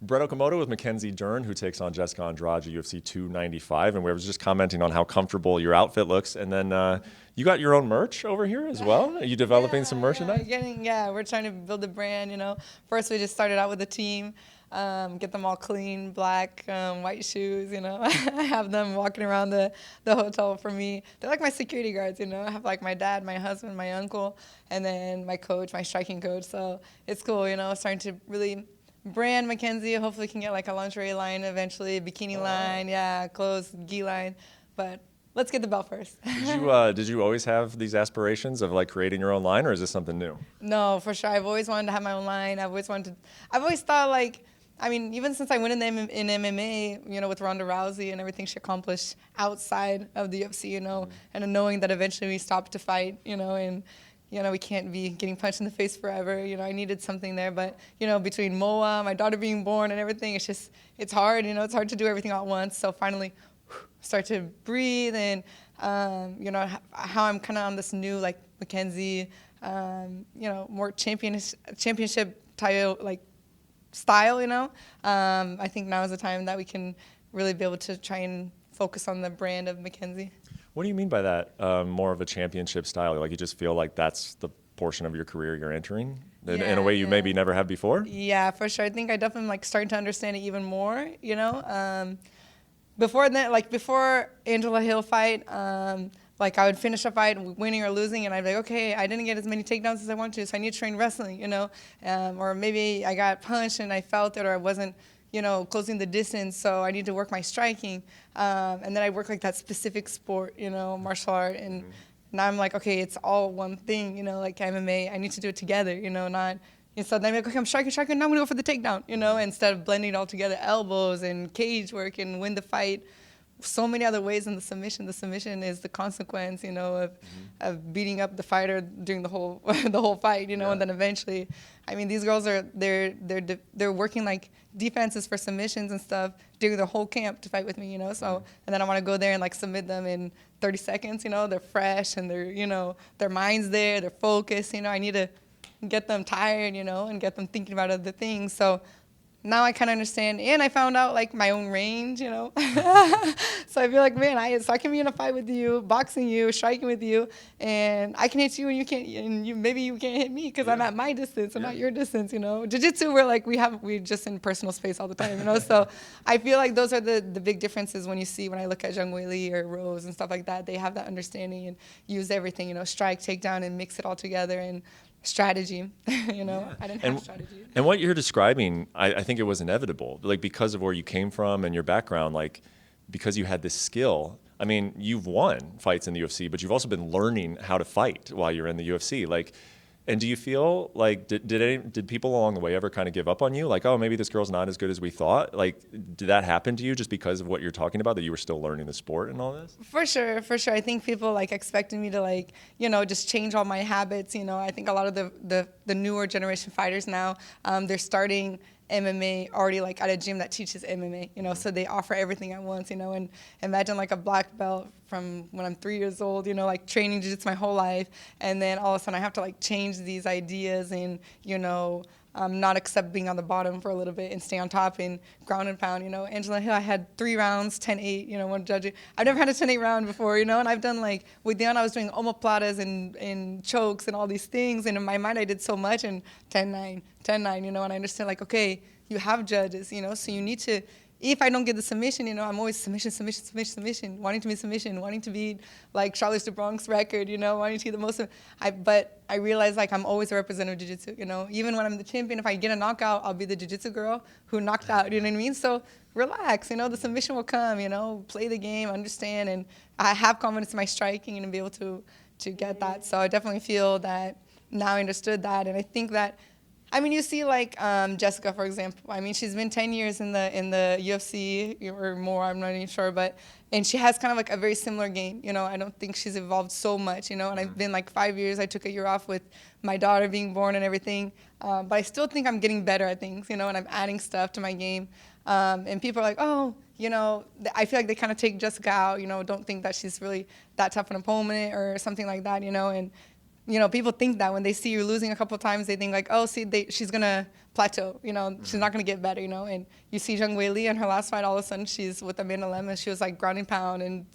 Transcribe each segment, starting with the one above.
Brett Okamoto with Mackenzie Dern, who takes on Jessica Andrade at UFC 295, and we were just commenting on how comfortable your outfit looks. And then you got your own merch over here as well. Are you developing some merchandise? We're trying to build a brand. First we just started out with a team, get them all clean, black, white shoes. I have them walking around the hotel for me. They're like my security guards. I have like my dad, my husband, my uncle, and then my coach, my striking coach. So it's cool. Starting to really brand Mackenzie. Hopefully can get like a lingerie line eventually, a bikini line, clothes, gi line. But let's get the belt first. Did you always have these aspirations of like creating your own line, or is this something new? No, for sure. I've always wanted to have my own line. I've always thought like, even since I went in MMA, with Ronda Rousey and everything she accomplished outside of the UFC, and knowing that eventually we stopped to fight, and we can't be getting punched in the face forever. I needed something there. But, between Moa, my daughter being born and everything, it's hard. It's hard to do everything all at once. So finally, start to breathe and, how I'm kind of on this new, like, Mackenzie, more championship title, like, style, I think now is the time that we can really be able to try and focus on the brand of Mackenzie. What do you mean by that? More of a championship style? Like you just feel like that's the portion of your career you're entering in a way you maybe never have before? Yeah, for sure. I think I definitely like starting to understand it even more, Before then, like before Angela Hill fight, like I would finish a fight winning or losing, and I'd be like, okay, I didn't get as many takedowns as I wanted to, so I need to train wrestling, or maybe I got punched and I felt it, or I wasn't, closing the distance, so I need to work my striking. And then I work like that specific sport, martial art, and now I'm like, okay, it's all one thing, like MMA. I need to do it together, not. And so then I'm like, okay, I'm striking, now I'm gonna go for the takedown, instead of blending it all together, elbows and cage work and win the fight. So many other ways in the submission. The submission is the consequence, of beating up the fighter during the whole fight, and then eventually, these girls they're working like defenses for submissions and stuff during the whole camp to fight with me, So and then I want to go there and like submit them in 30 seconds, they're fresh and they're their mind's there, they're focused, I need to get them tired, and get them thinking about other things. So now I kind of understand, and I found out like my own range, So I feel like, man, I can be in a fight with you, boxing you, striking with you, and I can hit you, and you can't, and maybe you can't hit me because I'm at my distance and not your distance, Jiu-jitsu, we're like we're just in personal space all the time, So I feel like those are the big differences when I look at Zhang Weili or Rose and stuff like that. They have that understanding and use everything, strike, takedown, and mix it all together and strategy, I didn't have strategy. And what you're describing, I think it was inevitable, like because of where you came from and your background, like because you had this skill. You've won fights in the UFC, but you've also been learning how to fight while you're in the UFC. Like, and do you feel like did people along the way ever kind of give up on you? Like, oh, maybe this girl's not as good as we thought. Like, did that happen to you just because of what you're talking about, that you were still learning the sport and all this? For sure. I think people like expected me to like, just change all my habits. I think a lot of the newer generation fighters now, they're starting MMA already like at a gym that teaches MMA, so they offer everything at once, and imagine like a black belt from when I'm 3 years old, like training jiu-jitsu my whole life, and then all of a sudden I have to like change these ideas and, not accept being on the bottom for a little bit and stay on top and ground and pound, Angela Hill, I had 3 rounds, 10-8, one judge. I've never had a 10-8 round before, and I've done like, with Dion, I was doing omoplatas and chokes and all these things, and in my mind I did so much, and 10-9, and I understand like, okay, you have judges, so you need to, if I don't get the submission, I'm always submission, wanting to be submission, wanting to beat like Charlotte the Bronx record, wanting to get the most. But I realize like I'm always a representative of jiu-jitsu, Even when I'm the champion, if I get a knockout, I'll be the jiu-jitsu girl who knocked out, you know what I mean? So relax, the submission will come, play the game, understand, and I have confidence in my striking and be able to get that. So I definitely feel that now I understood that, and I think that, you see like Jessica, for example. She's been 10 years in the UFC or more, I'm not even sure, and she has kind of like a very similar game. I don't think she's evolved so much, and I've been like 5 years. I took a year off with my daughter being born and everything, but I still think I'm getting better at things, and I'm adding stuff to my game. And people are like, oh, I feel like they kind of take Jessica out, don't think that she's really that tough an opponent or something like that, and people think that when they see you losing a couple of times, they think like, oh, see, she's going to plateau, she's not going to get better, and you see Zhang Weili in her last fight, all of a sudden she's with Amanda Lema, she was like grounding pound and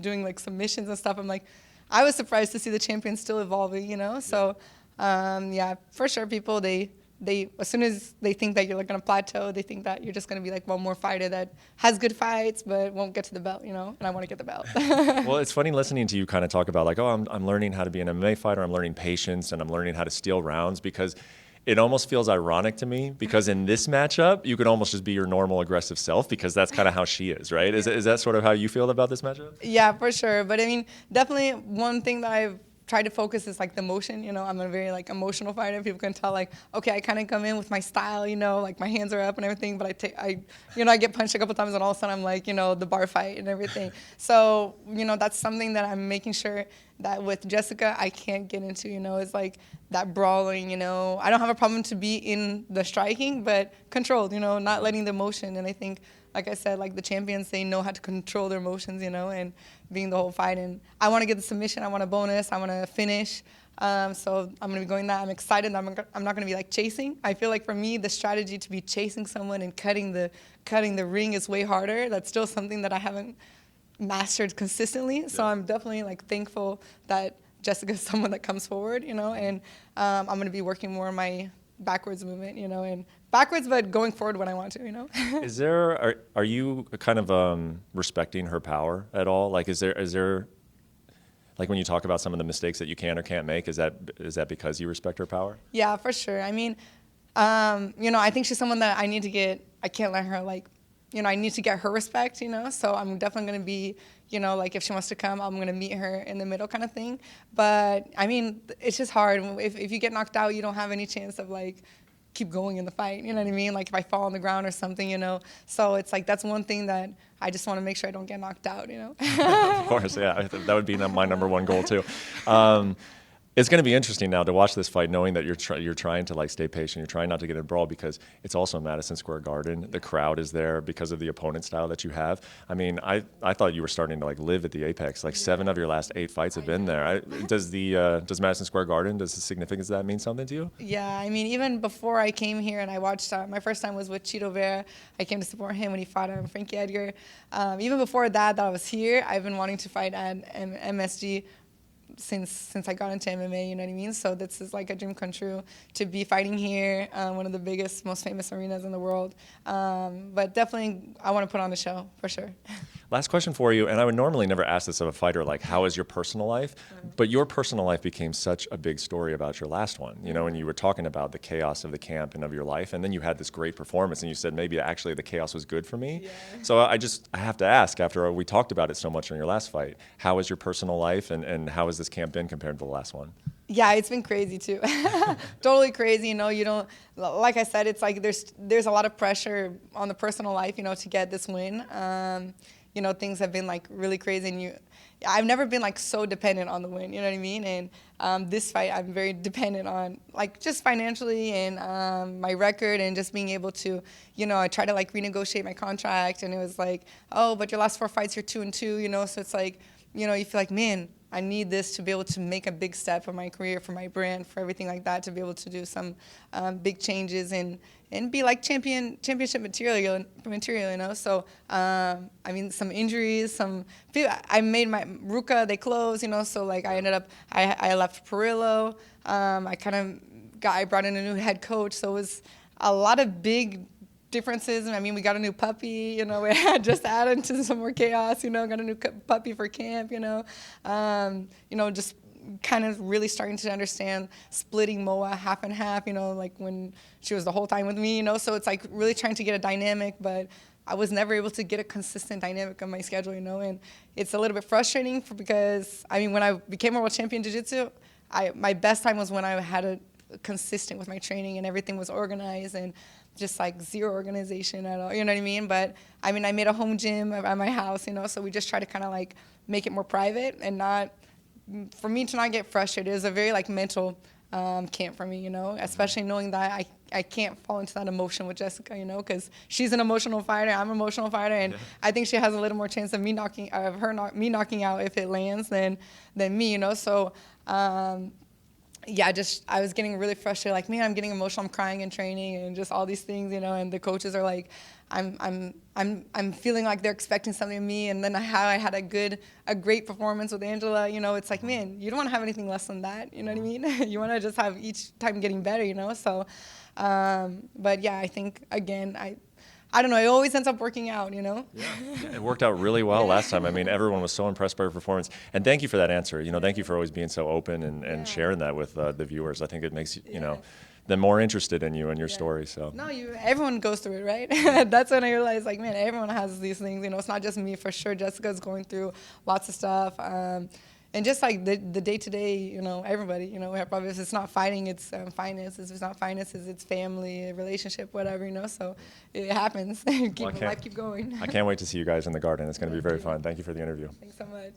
doing like submissions and stuff. I'm like, I was surprised to see the champion still evolving, so for sure people, they as soon as they think that you're like going to plateau, they think that you're just going to be like one more fighter that has good fights but won't get to the belt, and I want to get the belt. Well, it's funny listening to you kind of talk about like, oh, I'm learning how to be an MMA fighter, I'm learning patience, and I'm learning how to steal rounds, because it almost feels ironic to me, because in this matchup, you could almost just be your normal aggressive self, because that's kind of how she is, right? Is that sort of how you feel about this matchup? Yeah, for sure. But I mean, definitely one thing that I've tried to focus is like the emotion. I'm a very like emotional fighter. People can tell like, okay, I kind of come in with my style, like my hands are up and everything, but I get punched a couple times and all of a sudden I'm like, the bar fight and everything. So, that's something that I'm making sure that with Jessica, I can't get into, is like that brawling, I don't have a problem to be in the striking, but controlled, not letting the emotion. And I think, like I said, like the champions, they know how to control their emotions, and being the whole fight. And I want to get the submission. I want a bonus. I want to finish. So I'm going to be going that. I'm excited. I'm not going to be like chasing. I feel like for me, the strategy to be chasing someone and cutting the ring is way harder. That's still something that I haven't mastered consistently. Yeah. So I'm definitely like thankful that Jessica is someone that comes forward, and I'm going to be working more on my backwards movement, and backwards, but going forward when I want to, Are you kind of respecting her power at all? Like, is there like when you talk about some of the mistakes that you can or can't make, is that because you respect her power? Yeah, for sure. I mean, I think she's someone that I can't let her like, I need to get her respect, so I'm definitely going to be, like if she wants to come, I'm going to meet her in the middle kind of thing. But I mean, it's just hard. If you get knocked out, you don't have any chance of like keep going in the fight, you know what I mean? Like if I fall on the ground or something, so it's like, that's one thing that I just want to make sure I don't get knocked out, Of course, yeah, that would be my number one goal too. It's going to be interesting now to watch this fight, knowing that you're trying to like stay patient. You're trying not to get in a brawl, because it's also Madison Square Garden. The crowd is there because of the opponent style that you have. I mean, I thought you were starting to like live at the apex. Like 7 of your last 8 fights have been there. Does Madison Square Garden, does the significance of that mean something to you? Yeah, I mean, even before I came here and I watched, my first time was with Chito Vera. I came to support him when he fought Frankie Edgar. Even before that I was here, I've been wanting to fight at MSG since I got into MMA, you know what I mean? So this is like a dream come true to be fighting here, one of the biggest, most famous arenas in the world. But definitely, I want to put on the show, for sure. Last question for you, and I would normally never ask this of a fighter, like how is your personal life? But your personal life became such a big story about your last one, and you were talking about the chaos of the camp and of your life, and then you had this great performance, and you said maybe actually the chaos was good for me. Yeah. So I have to ask, after we talked about it so much in your last fight, how is your personal life, and how has this camp been compared to the last one? Yeah, it's been crazy too. Totally crazy. You don't, like I said, it's like there's a lot of pressure on the personal life, to get this win. Things have been like really crazy, and I've never been like so dependent on the win, you know what I mean? And this fight, I'm very dependent on, like just financially and my record, and just being able to, I try to like renegotiate my contract, and it was like, oh, but your last 4 fights, you're 2-2, so it's like, you feel like, man, I need this to be able to make a big step for my career, for my brand, for everything like that, to be able to do some big changes and be like championship material. So, I mean, some injuries, I made my Ruka, they closed, so like I ended up, I left Perillo. I brought in a new head coach. So it was a lot of big differences. I mean, we got a new puppy, we had just added to some more chaos, got a new puppy for camp, just kind of really starting to understand splitting Moa half and half, like when she was the whole time with me, so it's like really trying to get a dynamic, but I was never able to get a consistent dynamic on my schedule, and it's a little bit frustrating because, I mean, when I became a world champion jiu-jitsu, my best time was when I had a consistent with my training and everything was organized, and just like zero organization at all, you know what I mean? But I mean, I made a home gym at my house, so we just try to kind of like make it more private and for me to not get frustrated. It was a very like mental camp for me, especially knowing that I can't fall into that emotion with Jessica, because she's an emotional fighter, I'm an emotional fighter, and I think she has a little more chance of me knocking out if it lands than me, So yeah, just I was getting really frustrated. Like, man, I'm getting emotional. I'm crying in training, and just all these things, you know. And the coaches are like, I'm feeling like they're expecting something of me. And then how I had a great performance with Angela, you know. It's like, man, you don't want to have anything less than that. You know what I mean? You want to just have each time getting better, you know. So, but yeah, I think again, I don't know. It always ends up working out, you know? Yeah. It worked out really well last time. I mean, everyone was so impressed by your performance. And thank you for that answer. You know, thank you for always being so open and sharing that with the viewers. I think it makes, you know, them more interested in you and your story. So no, everyone goes through it, right? That's when I realized, like, man, everyone has these things. You know, it's not just me, for sure. Jessica's going through lots of stuff. And just like the day-to-day, you know, everybody, you know, probably if it's not fighting, it's finances. If it's not finances, it's family, relationship, whatever, you know. So it happens. Life keep going. I can't wait to see you guys in the garden. It's going to be very fun. Thank you for the interview. Thanks so much.